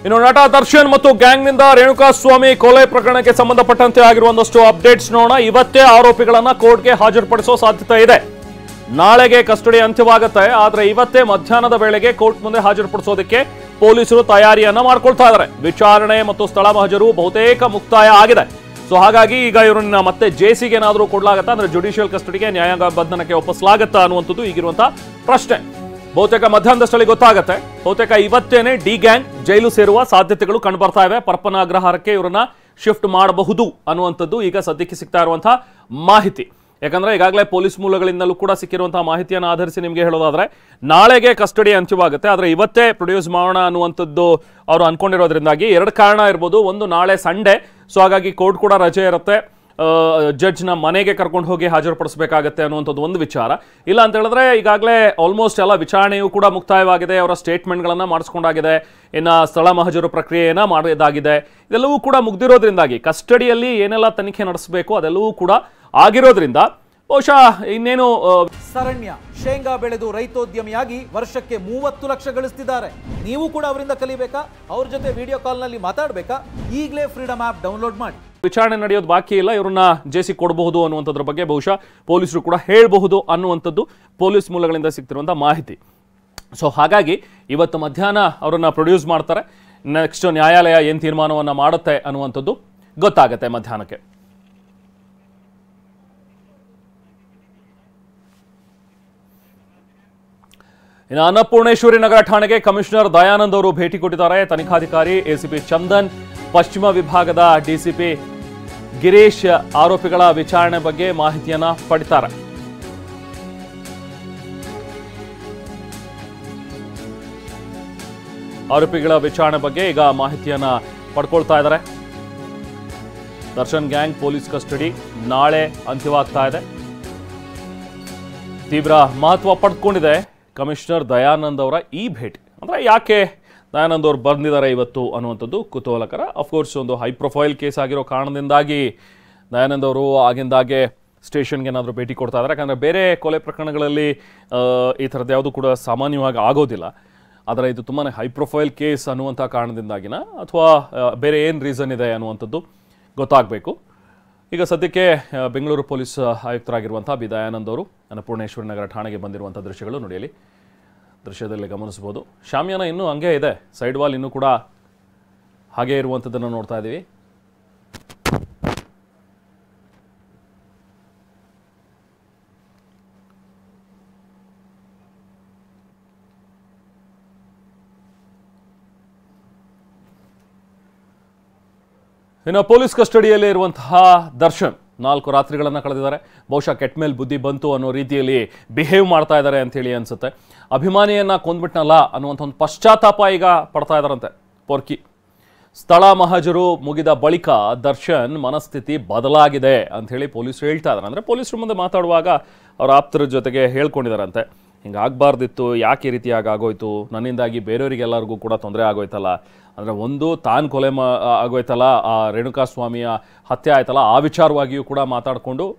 ಇನ್ನು ನಟ ದರ್ಶನ್ ಮತ್ತು ಗ್ಯಾಂಗ್ನಿಂದ ರೇಣುಕಾಸ್ವಾಮಿ ಕೊಲೆ ಪ್ರಕರಣಕ್ಕೆ ಸಂಬಂಧಪಟ್ಟಂತೆ ಆಗಿರುವ ಒಂದಷ್ಟು ಅಪ್ಡೇಟ್ಸ್ ನೋಡೋಣ. ಇವತ್ತೇ ಆರೋಪಿಗಳನ್ನ ಕೋರ್ಟ್ಗೆ ಹಾಜರುಪಡಿಸೋ ಸಾಧ್ಯತೆ ಇದೆ. ನಾಳೆಗೆ ಕಸ್ಟಡಿ ಅಂತ್ಯವಾಗುತ್ತೆ. ಆದ್ರೆ ಇವತ್ತೇ ಮಧ್ಯಾಹ್ನದ ವೇಳೆಗೆ ಕೋರ್ಟ್ ಮುಂದೆ ಹಾಜರುಪಡಿಸೋದಕ್ಕೆ ಪೊಲೀಸರು ತಯಾರಿಯನ್ನ ಮಾಡ್ಕೊಳ್ತಾ ಇದ್ದಾರೆ. ವಿಚಾರಣೆ ಮತ್ತು ಸ್ಥಳ ಮಹಜರು ಬಹುತೇಕ ಮುಕ್ತಾಯ ಆಗಿದೆ. ಸೊ ಹಾಗಾಗಿ ಈಗ ಇವರನ್ನ ಮತ್ತೆ ಜೆಸಿಗೆ ಏನಾದರೂ ಕೊಡಲಾಗತ್ತಾ, ಅಂದ್ರೆ ಜುಡಿಷಿಯಲ್ ಕಸ್ಟಡಿಗೆ ನ್ಯಾಯಾಂಗ ಬಂಧನಕ್ಕೆ ಒಪ್ಪಿಸಲಾಗತ್ತಾ ಅನ್ನುವಂಥದ್ದು ಈಗಿರುವಂತಹ ಪ್ರಶ್ನೆ. ಬಹುತೇಕ ಮಧ್ಯಾಹ್ನದಷ್ಟರಲ್ಲಿ ಗೊತ್ತಾಗುತ್ತೆ. ಬಹುತೇಕ ಇವತ್ತೇನೆ ಡಿ ಗ್ಯಾಂಗ್ ಜೈಲು ಸೇರುವ ಸಾಧ್ಯತೆಗಳು ಕಂಡುಬರ್ತಾ ಇವೆ. ಪರಪ್ಪನ ಅಗ್ರಹಾರಕ್ಕೆ ಇವರನ್ನ ಶಿಫ್ಟ್ ಮಾಡಬಹುದು ಅನ್ನುವಂಥದ್ದು ಈಗ ಸದ್ಯಕ್ಕೆ ಸಿಗ್ತಾ ಇರುವಂತಹ ಮಾಹಿತಿ. ಯಾಕಂದ್ರೆ ಈಗಾಗಲೇ ಪೊಲೀಸ್ ಮೂಲಗಳಿಂದಲೂ ಕೂಡ ಸಿಕ್ಕಿರುವಂತಹ ಮಾಹಿತಿಯನ್ನು ಆಧರಿಸಿ ನಿಮಗೆ ಹೇಳೋದಾದ್ರೆ ನಾಳೆಗೆ ಕಸ್ಟಡಿ ಅಂತ್ಯವಾಗುತ್ತೆ. ಆದರೆ ಇವತ್ತೇ ಪ್ರೊಡ್ಯೂಸ್ ಮಾಡೋಣ ಅನ್ನುವಂಥದ್ದು ಅವರು ಅನ್ಕೊಂಡಿರೋದ್ರಿಂದಾಗಿ ಎರಡು ಕಾರಣ ಇರ್ಬೋದು. ಒಂದು, ನಾಳೆ ಸಂಡೇ, ಸೊ ಹಾಗಾಗಿ ಕೋರ್ಟ್ ಕೂಡ ರಜೆ ಇರುತ್ತೆ. ಜಡ್ಜ್ನ ಮನೆಗೆ ಕರ್ಕೊಂಡು ಹೋಗಿ ಹಾಜರುಪಡಿಸಬೇಕಾಗತ್ತೆ ಅನ್ನುವಂಥದ್ದು ಒಂದು ವಿಚಾರ. ಇಲ್ಲ ಅಂತ ಹೇಳಿದ್ರೆ ಈಗಾಗಲೇ ಆಲ್ಮೋಸ್ಟ್ ಎಲ್ಲ ವಿಚಾರಣೆಯೂ ಕೂಡ ಮುಕ್ತಾಯವಾಗಿದೆ. ಅವರ ಸ್ಟೇಟ್ಮೆಂಟ್ಗಳನ್ನು ಮಾಡಿಸ್ಕೊಂಡಾಗಿದೆ. ಇನ್ನು ಸ್ಥಳ ಮಹಜರು ಪ್ರಕ್ರಿಯೆಯನ್ನು ಮಾಡೋದಾಗಿದೆ. ಇದೆಲ್ಲವೂ ಕೂಡ ಮುಗ್ದಿರೋದ್ರಿಂದಾಗಿ ಕಸ್ಟಡಿಯಲ್ಲಿ ಏನೆಲ್ಲ ತನಿಖೆ ನಡೆಸಬೇಕು ಅದೆಲ್ಲವೂ ಕೂಡ ಆಗಿರೋದ್ರಿಂದ ಬಹುಶಃ ಇನ್ನೇನು. ಸರಣ್ಯ ಶೇಂಗಾ ಬೆಳೆದು ರೈತೋದ್ಯಮಿಯಾಗಿ ವರ್ಷಕ್ಕೆ 30 ಲಕ್ಷ ಗಳಿಸ್ತಿದ್ದಾರೆ. ನೀವು ಕೂಡ ಅವರಿಂದ ಕಲಿಬೇಕಾ? ಅವ್ರ ಜೊತೆ ವಿಡಿಯೋ ಕಾಲ್ನಲ್ಲಿ ಮಾತಾಡಬೇಕಾ? ಈಗಲೇ ಫ್ರೀಡಮ್ ಆಪ್ ಡೌನ್ಲೋಡ್ ಮಾಡಿ. ವಿಚಾರಣೆ ನಡೆಯೋದು ಬಾಕಿ ಇಲ್ಲ. ಇವ್ರನ್ನ ಜೆಸಿ ಕೊಡಬಹುದು ಅನ್ನುವಂಥದ್ರ ಬಗ್ಗೆ ಬಹುಶಃ ಪೊಲೀಸರು ಕೂಡ ಹೇಳಬಹುದು ಅನ್ನುವಂಥದ್ದು ಪೊಲೀಸ್ ಮೂಲಗಳಿಂದ ಸಿಗ್ತಿರುವಂಥ ಮಾಹಿತಿ. ಸೊ ಹಾಗಾಗಿ ಇವತ್ತು ಮಧ್ಯಾಹ್ನ ಅವರನ್ನ ಪ್ರೊಡ್ಯೂಸ್ ಮಾಡ್ತಾರೆ. ನೆಕ್ಸ್ಟ್ ನ್ಯಾಯಾಲಯ ಏನು ತೀರ್ಮಾನವನ್ನು ಮಾಡುತ್ತೆ ಅನ್ನುವಂಥದ್ದು ಗೊತ್ತಾಗುತ್ತೆ ಮಧ್ಯಾಹ್ನಕ್ಕೆ. ಇನ್ನು ಅನ್ನಪೂರ್ಣೇಶ್ವರಿ ನಗರ ಠಾಣೆಗೆ ಕಮಿಷನರ್ ದಯಾನಂದ್ ಅವರು ಭೇಟಿ ಕೊಟ್ಟಿದ್ದಾರೆ. ತನಿಖಾಧಿಕಾರಿ ಎಸಿಪಿ ಚಂದನ್, ಪಶ್ಚಿಮ ವಿಭಾಗದ ಡಿಸಿಪಿ ಗಿರೀಶ್ ಆರೋಪಿಗಳ ವಿಚಾರಣೆ ಬಗ್ಗೆ ಮಾಹಿತಿಯನ್ನ ಪಡಿತಾರೆ. ಆರೋಪಿಗಳ ವಿಚಾರಣೆ ಬಗ್ಗೆ ಈಗ ಮಾಹಿತಿಯನ್ನ ಪಡ್ಕೊಳ್ತಾ ಇದ್ದಾರೆ. ದರ್ಶನ್ ಗ್ಯಾಂಗ್ ಪೊಲೀಸ್ ಕಸ್ಟಡಿ ನಾಳೆ ಅಂತ್ಯವಾಗ್ತಾ ಇದೆ. ತೀವ್ರ ಮಹತ್ವ ಪಡ್ಕೊಂಡಿದೆ ಕಮಿಷನರ್ ದಯಾನಂದ್ ಅವರ ಈ ಭೇಟಿ. ಅಂದರೆ ಯಾಕೆ ದಯಾನಂದ್ ಅವರು ಬಂದಿದ್ದಾರೆ ಇವತ್ತು ಅನ್ನುವಂಥದ್ದು ಕುತೂಹಲಕರ. ಅಫ್ಕೋರ್ಸ್ ಒಂದು ಹೈ ಪ್ರೊಫೈಲ್ ಕೇಸ್ ಆಗಿರೋ ಕಾರಣದಿಂದಾಗಿ ದಯಾನಂದ್ ಅವರು ಆಗಿಂದಾಗೆ ಸ್ಟೇಷನ್ಗೆ ಏನಾದರೂ ಭೇಟಿ ಕೊಡ್ತಾ ಇದ್ದಾರೆ. ಯಾಕಂದರೆ ಬೇರೆ ಕೊಲೆ ಪ್ರಕರಣಗಳಲ್ಲಿ ಈ ಥರದ್ದು ಯಾವುದು ಕೂಡ ಸಾಮಾನ್ಯವಾಗಿ ಆಗೋದಿಲ್ಲ. ಆದರೆ ಇದು ತುಂಬಾ ಹೈ ಪ್ರೊಫೈಲ್ ಕೇಸ್ ಅನ್ನುವಂಥ ಕಾರಣದಿಂದಾಗಿನ ಅಥವಾ ಬೇರೆ ಏನು ರೀಸನ್ ಇದೆ ಅನ್ನುವಂಥದ್ದು ಗೊತ್ತಾಗಬೇಕು. ಈಗ ಸದ್ಯಕ್ಕೆ ಬೆಂಗಳೂರು ಪೊಲೀಸ್ ಆಯುಕ್ತರಾಗಿರುವಂಥ ಬಿ ದಯಾನಂದ್ ಅವರು ಅನ್ನಪೂರ್ಣೇಶ್ವರಿ ನಗರ ಠಾಣೆಗೆ ಬಂದಿರುವಂಥ ದೃಶ್ಯಗಳು ನೋಡಿಯಲ್ಲಿ ದೃಶ್ಯದಲ್ಲಿ ಗಮನಿಸಬಹುದು. ಶಾಮಿಯಾನ ಇನ್ನೂ ಹಂಗೆ ಇದೆ, ಸೈಡ್ ವಾಲ್ ಇನ್ನೂ ಕೂಡ ಹಾಗೆ ಇರುವಂಥದ್ದನ್ನು ನೋಡ್ತಾ ಇದ್ದೀವಿ. ಇನ್ನು ಪೊಲೀಸ್ ಕಸ್ಟಡಿಯಲ್ಲಿ ಇರುವಂತಹ ದರ್ಶನ್ 4 ರಾತ್ರಿಗಳನ್ನು ಕಳೆದಿದ್ದಾರೆ. ಬಹುಶಃ ಕೆಟ್ಟ ಮೇಲೆ ಬುದ್ಧಿ ಬಂತು ಅನ್ನೋ ರೀತಿಯಲ್ಲಿ ಬಿಹೇವ್ ಮಾಡ್ತಾ ಇದ್ದಾರೆ ಅಂತೇಳಿ ಅನ್ಸುತ್ತೆ. ಅಭಿಮಾನಿಯನ್ನ ಕೊಂದ್ಬಿಟ್ನಲ್ಲ ಅನ್ನುವಂಥ ಒಂದು ಪಶ್ಚಾತ್ತಾಪ ಈಗ ಪಡ್ತಾ ಇದ್ದಾರಂತೆ ಪೊರ್ಕಿ. ಸ್ಥಳ ಮಹಜರು ಮುಗಿದ ಬಳಿಕ ದರ್ಶನ್ ಮನಸ್ಥಿತಿ ಬದಲಾಗಿದೆ ಅಂಥೇಳಿ ಪೊಲೀಸರು ಹೇಳ್ತಾ ಇದ್ದಾರೆ. ಅಂದರೆ ಪೊಲೀಸರು ಮುಂದೆ ಮಾತಾಡುವಾಗ ಅವರ ಆಪ್ತರ ಜೊತೆಗೆ ಹೇಳ್ಕೊಂಡಿದ್ದಾರಂತೆ, ಹಿಂಗಾಗಬಾರ್ದಿತ್ತು, ಯಾಕೆ ಈ ರೀತಿಯಾಗಿ ಆಗೋಯ್ತು, ನನ್ನಿಂದಾಗಿ ಬೇರೆಯವರಿಗೆಲ್ಲರಿಗೂ ಕೂಡ ತೊಂದರೆ ಆಗೋಯ್ತಲ್ಲ. ಅಂದರೆ ಒಂದು ತಾನು ಕೊಲೆ ಆಗೋಯ್ತಲ್ಲ, ಆ ರೇಣುಕಾಸ್ವಾಮಿಯ ಹತ್ಯೆ ಆಯ್ತಲ್ಲ, ಆ ವಿಚಾರವಾಗಿಯೂ ಕೂಡ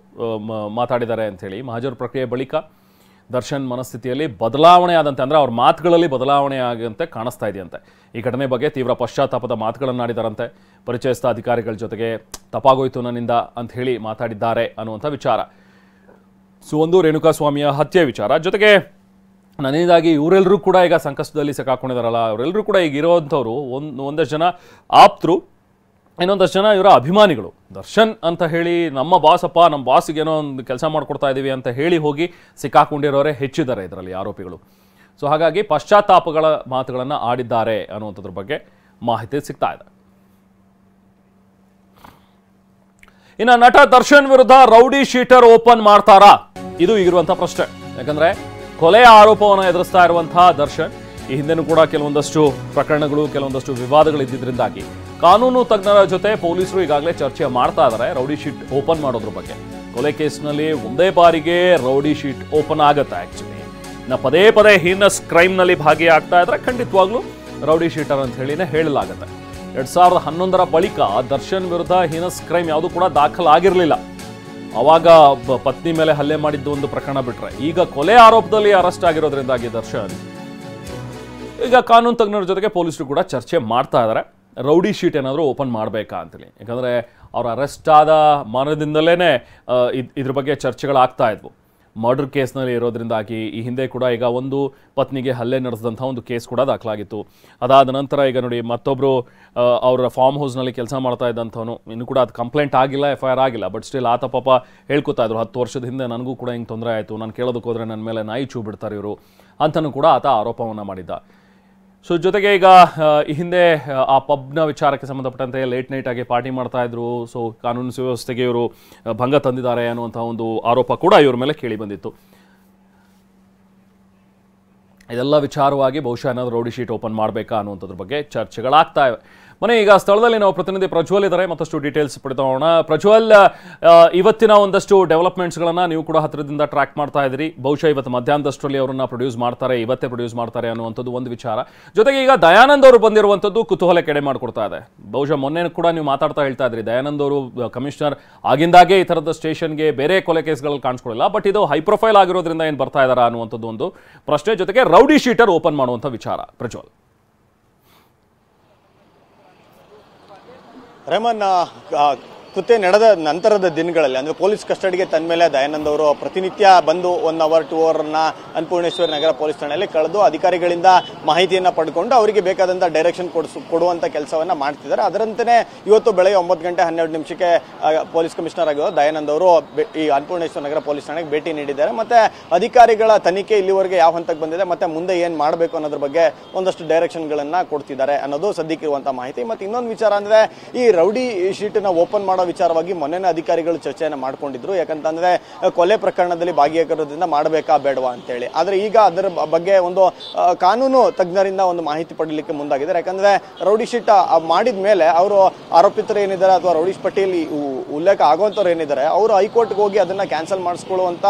ಮಾತಾಡಿದ್ದಾರೆ ಅಂಥೇಳಿ. ಮಹಜರು ಪ್ರಕ್ರಿಯೆ ಬಳಿಕ ದರ್ಶನ್ ಮನಸ್ಥಿತಿಯಲ್ಲಿ ಬದಲಾವಣೆ ಆದಂತೆ, ಅಂದರೆ ಅವ್ರ ಮಾತುಗಳಲ್ಲಿ ಬದಲಾವಣೆ ಆಗಂತೆ ಕಾಣಿಸ್ತಾ ಇದೆಯಂತೆ. ಈ ಘಟನೆ ಬಗ್ಗೆ ತೀವ್ರ ಪಶ್ಚಾತ್ತಾಪದ ಮಾತುಗಳನ್ನಾಡಿದಾರಂತೆ. ಪರಿಚಯಸ್ಥ ಅಧಿಕಾರಿಗಳ ಜೊತೆಗೆ ತಪ್ಪಾಗೋಯ್ತು ನನ್ನಿಂದ ಅಂಥೇಳಿ ಮಾತಾಡಿದ್ದಾರೆ ಅನ್ನುವಂಥ ವಿಚಾರ. ಸೊ ಒಂದು ರೇಣುಕಾಸ್ವಾಮಿಯ ಹತ್ಯೆ ವಿಚಾರ, ಜೊತೆಗೆ ನನ್ನಿಂದಾಗಿ ಇವರೆಲ್ಲರೂ ಕೂಡ ಈಗ ಸಂಕಷ್ಟದಲ್ಲಿ ಸಿಕ್ಕಾಕೊಂಡಿದಾರಲ್ಲ, ಅವರೆಲ್ಲರೂ ಕೂಡ ಈಗ ಇರೋವಂಥವ್ರು ಒಂದಷ್ಟು ಜನ ಆಪ್ತರು, ಇನ್ನೊಂದಷ್ಟು ಜನ ಇವರ ಅಭಿಮಾನಿಗಳು. ದರ್ಶನ್ ಅಂತ ಹೇಳಿ ನಮ್ಮ ಬಾಸಪ್ಪ, ನಮ್ಮ ಬಾಸಿಗೆ ಏನೋ ಒಂದು ಕೆಲಸ ಮಾಡಿಕೊಡ್ತಾ ಇದ್ದೀವಿ ಅಂತ ಹೇಳಿ ಹೋಗಿ ಸಿಕ್ಕಾಕೊಂಡಿರೋರೇ ಹೆಚ್ಚಿದ್ದಾರೆ ಇದರಲ್ಲಿ ಆರೋಪಿಗಳು. ಸೊ ಹಾಗಾಗಿ ಪಶ್ಚಾತ್ತಾಪಗಳ ಮಾತುಗಳನ್ನು ಆಡಿದ್ದಾರೆ ಅನ್ನುವಂಥದ್ರ ಬಗ್ಗೆ ಮಾಹಿತಿ ಸಿಗ್ತಾ ಇದೆ. ಇನ್ನು ನಟ ದರ್ಶನ್ ವಿರುದ್ಧ ರೌಡಿ ಶೀಟರ್ ಓಪನ್ ಮಾಡ್ತಾರಾ? ಇದು ಈಗಿರುವಂಥ ಪ್ರಶ್ನೆ. ಯಾಕಂದ್ರೆ ಕೊಲೆಯ ಆರೋಪವನ್ನು ಎದುರಿಸ್ತಾ ಇರುವಂತಹ ದರ್ಶನ್ ಈ ಹಿಂದೆನೂ ಕೂಡ ಕೆಲವೊಂದಷ್ಟು ಪ್ರಕರಣಗಳು, ಕೆಲವೊಂದಷ್ಟು ವಿವಾದಗಳು ಇದ್ದಿದ್ದರಿಂದಾಗಿ ಕಾನೂನು ತಜ್ಞರ ಜೊತೆ ಪೊಲೀಸರು ಈಗಾಗಲೇ ಚರ್ಚೆ ಮಾಡ್ತಾ ಇದ್ದಾರೆ ರೌಡಿ ಶೀಟ್ ಓಪನ್ ಮಾಡೋದ್ರ ಬಗ್ಗೆ. ಕೊಲೆ ಕೇಸ್ನಲ್ಲಿ ಒಂದೇ ಬಾರಿಗೆ ರೌಡಿ ಶೀಟ್ ಓಪನ್ ಆಗುತ್ತೆ. ಆಕ್ಚುಲಿ ನಾ ಪದೇ ಪದೇ ಹೀನಸ್ ಕ್ರೈಮ್ನಲ್ಲಿ ಭಾಗಿಯಾಗ್ತಾ ಇದ್ರೆ ಖಂಡಿತವಾಗ್ಲೂ ರೌಡಿ ಶೀಟರ್ ಅಂತ ಹೇಳಿನೇ ಹೇಳಲಾಗುತ್ತೆ. 2011 ಬಳಿಕ ದರ್ಶನ್ ವಿರುದ್ಧ ಹೀನಸ್ ಕ್ರೈಮ್ ಯಾವುದು ಕೂಡ ದಾಖಲಾಗಿರಲಿಲ್ಲ. ಅವಾಗ ಪತ್ನಿ ಮೇಲೆ ಹಲ್ಲೆ ಮಾಡಿದ್ದು ಒಂದು ಪ್ರಕರಣ ಬಿಟ್ರೆ, ಈಗ ಕೊಲೆ ಆರೋಪದಲ್ಲಿ ಅರೆಸ್ಟ್ ಆಗಿರೋದ್ರಿಂದಾಗಿ ದರ್ಶನ್ ಈಗ ಕಾನೂನು ತಜ್ಞರ ಜೊತೆಗೆ ಪೊಲೀಸರು ಕೂಡ ಚರ್ಚೆ ಮಾಡ್ತಾ ಇದ್ದಾರೆ, ರೌಡಿ ಶೀಟ್ ಏನಾದರೂ ಓಪನ್ ಮಾಡಬೇಕಾ ಅಂತೇಳಿ. ಯಾಕಂದರೆ ಅವ್ರು ಅರೆಸ್ಟ್ ಆದ ಮರಣದಿಂದಲೇ ಇದ್ರ ಬಗ್ಗೆ ಚರ್ಚೆಗಳಾಗ್ತಾ ಇದ್ವು. ಮರ್ಡರ್ ಕೇಸ್ನಲ್ಲಿ ಇರೋದ್ರಿಂದಾಗಿ ಈ ಹಿಂದೆ ಕೂಡ ಈಗ ಒಂದು ಪತ್ನಿಗೆ ಹಲ್ಲೆ ನಡೆಸಿದಂಥ ಒಂದು ಕೇಸ್ ಕೂಡ ದಾಖಲಾಗಿತ್ತು. ಅದಾದ ನಂತರ ಈಗ ನೋಡಿ ಮತ್ತೊಬ್ಬರು ಅವರ ಫಾರ್ಮ್ ಹೌಸ್ನಲ್ಲಿ ಕೆಲಸ ಮಾಡ್ತಾ ಇದ್ದಂಥವನು, ಇನ್ನೂ ಕೂಡ ಅದು ಕಂಪ್ಲೇಂಟ್ ಆಗಿಲ್ಲ, FIR ಆಗಿಲ್ಲ, ಬಟ್ ಸ್ಟಿಲ್ ಆತ ಪಾಪ ಹೇಳ್ಕೊತಾ ಇದ್ರು 10 ವರ್ಷದ ಹಿಂದೆ ನನಗೂ ಕೂಡ ಹಿಂಗೆ ತೊಂದರೆ ಆಯಿತು, ನಾನು ಕೇಳೋದಕ್ಕೆ ಹೋದರೆ ನನ್ನ ಮೇಲೆ ನಾಯಿ ಚೂ ಬಿಡ್ತಾರೆ ಇವರು ಅಂತಲೂ ಕೂಡ ಆತ ಆರೋಪವನ್ನು ಮಾಡಿದ್ದ. ಸೊ ಜೊತೆಗೆ ಈಗ ಈ ಹಿಂದೆ ಆ ಪಬ್ನ ವಿಚಾರಕ್ಕೆ ಸಂಬಂಧಪಟ್ಟಂತೆ ಲೇಟ್ ನೈಟ್ ಆಗಿ ಪಾರ್ಟಿ ಮಾಡ್ತಾ ಇದ್ರು. ಸೊ ಕಾನೂನು ಸುವ್ಯವಸ್ಥೆಗೆ ಇವರು ಭಂಗ ತಂದಿದ್ದಾರೆ ಅನ್ನುವಂಥ ಒಂದು ಆರೋಪ ಕೂಡ ಇವ್ರ ಮೇಲೆ ಕೇಳಿ ಬಂದಿತ್ತು. ಇದೆಲ್ಲ ವಿಚಾರವಾಗಿ ಬಹುಶಃ ಏನಾದರೂ ರೌಡಿ ಶೀಟ್ ಓಪನ್ ಮಾಡಬೇಕಾ ಅನ್ನುವಂಥದ್ರ ಬಗ್ಗೆ ಚರ್ಚೆಗಳಾಗ್ತಾ ಇವೆ. ಮನೆ ಈಗ ಸ್ಥಳದಲ್ಲಿ ನಾವು ಪ್ರತಿನಿಧಿ ಪ್ರಜ್ವಲ್ ಇದ್ದಾರೆ, ಮತ್ತಷ್ಟು ಡೀಟೇಲ್ಸ್ ಪಡೆದೋಣ. ಪ್ರಜ್ವಲ್, ಇವತ್ತಿನ ಒಂದಷ್ಟು ಡೆವಲಪ್ಮೆಂಟ್ಸ್ಗಳನ್ನು ನೀವು ಕೂಡ ಹತ್ತಿರದಿಂದ ಟ್ರ್ಯಾಕ್ ಮಾಡ್ತಾ ಇದ್ದೀರಿ. ಬಹುಶಃ ಇವತ್ತು ಮಧ್ಯಾಹ್ನದಷ್ಟರಲ್ಲಿ ಅವರನ್ನ ಪ್ರೊಡ್ಯೂಸ್ ಮಾಡ್ತಾರೆ, ಇವತ್ತೇ ಪ್ರೊಡ್ಯೂಸ್ ಮಾಡ್ತಾರೆ ಅನ್ನುವಂಥದ್ದು ಒಂದು ವಿಚಾರ. ಜೊತೆಗೆ ಈಗ ದಯಾನಂದ್ ಅವರು ಬಂದಿರುವಂಥದ್ದು ಕುತೂಹಲ ಕೆಡೆ ಮಾಡಿಕೊಡ್ತಾ ಇದೆ. ಬಹುಶಃ ಮೊನ್ನೆ ಕೂಡ ನೀವು ಮಾತಾಡ್ತಾ ಹೇಳ್ತಾ ಇದ್ರಿ, ದಯಾನಂದ್ ಅವರು ಕಮಿಷನರ್ ಆಗಿಂದಾಗೆ ಈ ಥರದ ಸ್ಟೇಷನ್ಗೆ ಬೇರೆ ಕೊಲೆ ಕೇಸ್ಗಳಲ್ಲಿ ಕಾಣಿಸ್ಕೊಳ್ಳಿಲ್ಲ, ಬಟ್ ಇದು ಹೈ ಪ್ರೊಫೈಲ್ ಆಗಿರೋದ್ರಿಂದ ಏನು ಬರ್ತಾ ಇದ್ದಾರಾ ಅನ್ನುವಂಥದ್ದು ಒಂದು ಪ್ರಶ್ನೆ. ಜೊತೆಗೆ ರೌಡಿ ಶೀಟರ್ ಓಪನ್ ಮಾಡುವಂಥ ವಿಚಾರ. ಪ್ರಜ್ವಲ್, ರೆಹಮಾನ್, ಕೃತ್ಯ ನಡೆದ ನಂತರದ ದಿನಗಳಲ್ಲಿ ಅಂದರೆ ಪೊಲೀಸ್ ಕಸ್ಟಡಿಗೆ ತಂದ ಮೇಲೆ ದಯಾನಂದ್ ಅವರು ಪ್ರತಿನಿತ್ಯ ಬಂದು 1 hour 2 hourನ ಅನ್ನಪೂರ್ಣೇಶ್ವರಿ ನಗರ ಪೊಲೀಸ್ ಠಾಣೆಯಲ್ಲಿ ಕಳೆದು ಅಧಿಕಾರಿಗಳಿಂದ ಮಾಹಿತಿಯನ್ನು ಪಡ್ಕೊಂಡು ಅವರಿಗೆ ಬೇಕಾದಂಥ ಡೈರೆಕ್ಷನ್ ಕೊಡುವಂಥ ಕೆಲಸವನ್ನು ಮಾಡ್ತಿದ್ದಾರೆ. ಅದರಂತೆಯೇ ಇವತ್ತು ಬೆಳಗ್ಗೆ 9 ಗಂಟೆ 12 ನಿಮಿಷಕ್ಕೆ ಪೊಲೀಸ್ ಕಮಿಷನರ್ ಆಗಿರೋ ದಯಾನಂದ್ ಅವರು ಈ ಅನ್ನಪೂರ್ಣೇಶ್ವರಿ ನಗರ ಪೊಲೀಸ್ ಠಾಣೆಗೆ ಭೇಟಿ ನೀಡಿದ್ದಾರೆ. ಮತ್ತು ಅಧಿಕಾರಿಗಳ ತನಿಖೆ ಇಲ್ಲಿವರೆಗೆ ಯಾವ ಹಂತಕ್ಕೆ ಬಂದಿದೆ ಮತ್ತು ಮುಂದೆ ಏನು ಮಾಡಬೇಕು ಅನ್ನೋದ್ರ ಬಗ್ಗೆ ಒಂದಷ್ಟು ಡೈರೆಕ್ಷನ್ಗಳನ್ನು ಕೊಡ್ತಿದ್ದಾರೆ ಅನ್ನೋದು ಸದ್ಯಕ್ಕಿರುವಂಥ ಮಾಹಿತಿ. ಮತ್ತು ಇನ್ನೊಂದು ವಿಚಾರ ಅಂದರೆ ಈ ರೌಡಿ ಶೀಟನ್ನು ಓಪನ್ ಮಾಡೋ ವಿಚಾರವಾಗಿ ಮೊನ್ನೆ ಅಧಿಕಾರಿಗಳು ಚರ್ಚೆಯನ್ನು ಮಾಡ್ಕೊಂಡಿದ್ರು. ಯಾಕಂತಂದ್ರೆ ಕೊಲೆ ಪ್ರಕರಣದಲ್ಲಿ ಭಾಗಿಯಾಗಿರೋದ್ರಿಂದ ಮಾಡಬೇಕಾ ಬೇಡವಾ ಅಂತೇಳಿ. ಆದರೆ ಈಗ ಅದರ ಬಗ್ಗೆ ಒಂದು ಕಾನೂನು ತಜ್ಞರಿಂದ ಒಂದು ಮಾಹಿತಿ ಪಡಲಿಕ್ಕೆ ಮುಂದಾಗಿದ್ದಾರೆ. ಯಾಕಂದ್ರೆ ರೌಡಿ ಶೀಟ್ ಮಾಡಿದ ಮೇಲೆ ಅವರು ಆರೋಪಿತರು ಏನಿದ್ದಾರೆ ಅಥವಾ ರೌಡಿ ಪಟ್ಟಿಯಲ್ಲಿ ಉಲ್ಲೇಖ ಆಗುವಂಥವ್ರು ಏನಿದ್ದಾರೆ ಅವರು ಹೈಕೋರ್ಟ್ಗೆ ಹೋಗಿ ಅದನ್ನ ಕ್ಯಾನ್ಸಲ್ ಮಾಡಿಸ್ಕೊಳ್ಳುವಂತ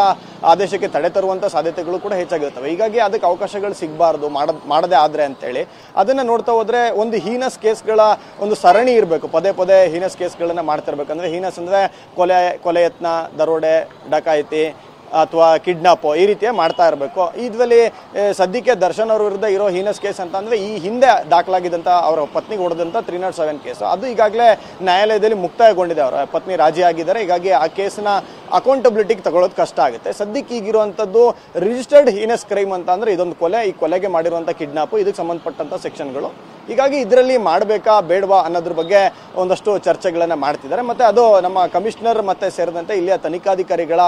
ಆದೇಶಕ್ಕೆ ತಡೆ ತರುವಂತ ಸಾಧ್ಯತೆಗಳು ಕೂಡ ಹೆಚ್ಚಾಗಿರ್ತವೆ. ಹೀಗಾಗಿ ಅದಕ್ಕೆ ಅವಕಾಶಗಳು ಸಿಗಬಾರ್ದು ಮಾಡದೇ ಆದ್ರೆ ಅಂತೇಳಿ ಅದನ್ನ ನೋಡ್ತಾ ಹೋದ್ರೆ ಒಂದು ಹೀನಸ್ ಕೇಸ್ಗಳ ಒಂದು ಸರಣಿ ಇರಬೇಕು. ಪದೇ ಪದೇ ಹೀನಸ್ ಕೇಸ್ಗಳನ್ನ ಮಾಡ್ತಿರ್ಬೇಕು. ಅಂದ್ರೆ ಹೀನಸ್ ಅಂದ್ರೆ ಕೊಲೆ ಯತ್ನ, ದರೋಡೆ, ಡಕಾಯಿತಿ ಅಥವಾ ಕಿಡ್ನಾಪ್ ಈ ರೀತಿಯ ಮಾಡ್ತಾ ಇರಬೇಕು. ಇದರಲ್ಲಿ ಸದ್ಯಕ್ಕೆ ದರ್ಶನ್ ಅವ್ರ ವಿರುದ್ಧ ಇರೋ ಹೀನಸ್ ಕೇಸ್ ಅಂತ ಅಂದ್ರೆ ಈ ಹಿಂದೆ ದಾಖಲಾಗಿದ್ದಂಥ ಅವರ ಪತ್ನಿಗೆ ಹೊಡೆದಂಥ 307 ಕೇಸ್ ಅದು ಈಗಾಗಲೇ ನ್ಯಾಯಾಲಯದಲ್ಲಿ ಮುಕ್ತಾಯಗೊಂಡಿದೆ. ಅವರ ಪತ್ನಿ ರಾಜಿ ಆಗಿದ್ದಾರೆ. ಹೀಗಾಗಿ ಆ ಕೇಸ್ನ ಅಕೌಂಟಬಿಲಿಟಿಗೆ ತಗೊಳ್ಳೋದು ಕಷ್ಟ ಆಗುತ್ತೆ. ಸದ್ಯಕ್ಕೆ ಈಗಿರುವಂಥದ್ದು ರಿಜಿಸ್ಟರ್ಡ್ ಹೀನಸ್ ಕ್ರೈಮ್ ಅಂತ ಅಂದ್ರೆ ಇದೊಂದು ಕೊಲೆ, ಈ ಕೊಲೆಗೆ ಮಾಡಿರುವಂಥ ಕಿಡ್ನಾಪ್, ಇದಕ್ಕೆ ಸಂಬಂಧಪಟ್ಟಂಥ ಸೆಕ್ಷನ್ಗಳು. ಹೀಗಾಗಿ ಇದರಲ್ಲಿ ಮಾಡಬೇಕಾ ಬೇಡವಾ ಅನ್ನೋದ್ರ ಬಗ್ಗೆ ಒಂದಷ್ಟು ಚರ್ಚೆಗಳನ್ನು ಮಾಡ್ತಿದ್ದಾರೆ. ಮತ್ತೆ ಅದು ನಮ್ಮ ಕಮಿಷನರ್ ಮತ್ತೆ ಸೇರಿದಂತೆ ಇಲ್ಲಿಯ ತನಿಖಾಧಿಕಾರಿಗಳ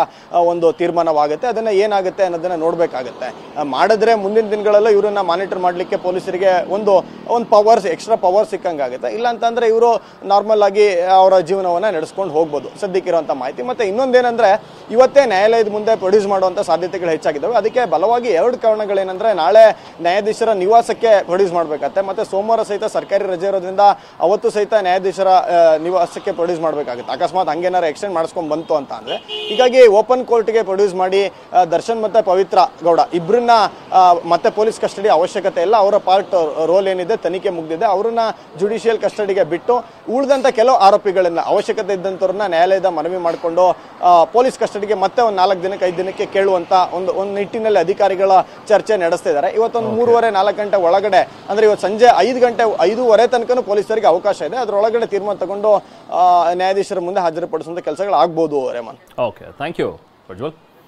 ಒಂದು ತೀರ್ಮಾನವಾಗುತ್ತೆ. ಅದನ್ನ ಏನಾಗುತ್ತೆ ಅನ್ನೋದನ್ನ ನೋಡ್ಬೇಕಾಗುತ್ತೆ. ಮಾಡಿದ್ರೆ ಮುಂದಿನ ದಿನಗಳಲ್ಲೂ ಇವರನ್ನ ಮಾನಿಟರ್ ಮಾಡಲಿಕ್ಕೆ ಪೊಲೀಸರಿಗೆ ಒಂದು ಪವರ್ಸ್, ಎಕ್ಸ್ಟ್ರಾ ಪವರ್ ಸಿಕ್ಕಂಗಾಗುತ್ತೆ. ಇಲ್ಲ ಅಂತಂದ್ರೆ ಇವರು ನಾರ್ಮಲ್ ಆಗಿ ಅವರ ಜೀವನವನ್ನ ನಡೆಸ್ಕೊಂಡು ಹೋಗ್ಬೋದು. ಸದ್ಯಕ್ಕಿರುವಂತ ಮಾಹಿತಿ. ಮತ್ತೆ ಇನ್ನೊಂದೇನಂದ್ರೆ ಇವತ್ತೇ ನ್ಯಾಯಾಲಯದ ಮುಂದೆ ಪ್ರೊಡ್ಯೂಸ್ ಮಾಡುವಂತ ಸಾಧ್ಯತೆಗಳು ಹೆಚ್ಚಾಗಿದ್ದಾವೆ. ಅದಕ್ಕೆ ಬಲವಾಗಿ 2 ಕಾರಣಗಳೇನಂದ್ರೆ ನಾಳೆ ನ್ಯಾಯಾಧೀಶರ ನಿವಾಸಕ್ಕೆ ಪ್ರೊಡ್ಯೂಸ್ ಮಾಡಬೇಕಾಗುತ್ತೆ. ಮತ್ತೆ ಸೋಮವಾರ ಸಹಿತ ಸರ್ಕಾರಿ ರಜೆ ಇರೋದ್ರಿಂದ ಅವತ್ತು ಸಹಿತ ನ್ಯಾಯಾಧೀಶರ ನಿವಾಸಕ್ಕೆ ಪ್ರೊಡ್ಯೂಸ್ ಮಾಡಬೇಕಾಗುತ್ತೆ. ಅಕಸ್ಮಾತ್ ಹಂಗೇನಾರು ಎಕ್ಸ್ಟೆಂಡ್ ಮಾಡಿಸ್ಕೊಂಡ್ ಬಂತು ಅಂತ ಅಂದ್ರೆ ಹೀಗಾಗಿ ಓಪನ್ ಕೋರ್ಟ್ಗೆ ಪ್ರೊಡ್ಯೂಸ್ ಮಾಡಿ ದರ್ಶನ್ ಮತ್ತೆ ಪವಿತ್ರ ಗೌಡ ಇಬ್ಬರನ್ನ ಮತ್ತೆ ಪೊಲೀಸ್ ಕಸ್ಟಡಿ ಅವಶ್ಯಕತೆ ಇಲ್ಲ. ಅವರ ಪಾರ್ಟ್ ರೋಲ್ ಏನಿದೆ ತನಿಖೆ ಮುಗಿದಿದೆ, ಅವರನ್ನ ಜುಡಿಷಿಯಲ್ ಕಸ್ಟಡಿಗೆ ಬಿಟ್ಟು ಉಳಿದಂತ ಕೆಲವು ಆರೋಪಿಗಳನ್ನ ಅವಶ್ಯಕತೆ ಇದ್ದಂಥವ್ರನ್ನ ನ್ಯಾಯಾಲಯದ ಮನವಿ ಮಾಡಿಕೊಂಡು ಪೊಲೀಸ್ ಕಸ್ಟಡಿಗೆ ಮತ್ತೆ ಒಂದು 4 ದಿನಕ್ಕೆ 5 ದಿನಕ್ಕೆ ಕೇಳುವಂತ ಒಂದು ನಿಟ್ಟಿನಲ್ಲಿ ಅಧಿಕಾರಿಗಳ ಚರ್ಚೆ ನಡೆಸ್ತಾ ಇದ್ದಾರೆ. ಇವತ್ತೊಂದು 3:30-4 ಗಂಟೆ ಒಳಗಡೆ ಅಂದ್ರೆ ಇವತ್ತು ಸಂಜೆ 5:30 ತನಕ ಪೊಲೀಸರಿಗೆ ಅವಕಾಶ ಇದೆ. ಅದರೊಳಗಡೆ ತೀರ್ಮಾನ ತಗೊಂಡು ನ್ಯಾಯಾಧೀಶರ ಮುಂದೆ ಹಾಜರುಪಡಿಸುವಂತ ಕೆಲಸಗಳು ಆಗ್ಬೋದು. ರೇಮನ್, ಓಕೆ, ಥ್ಯಾಂಕ್ ಯು ಪ್ರಜ್ವಲ್.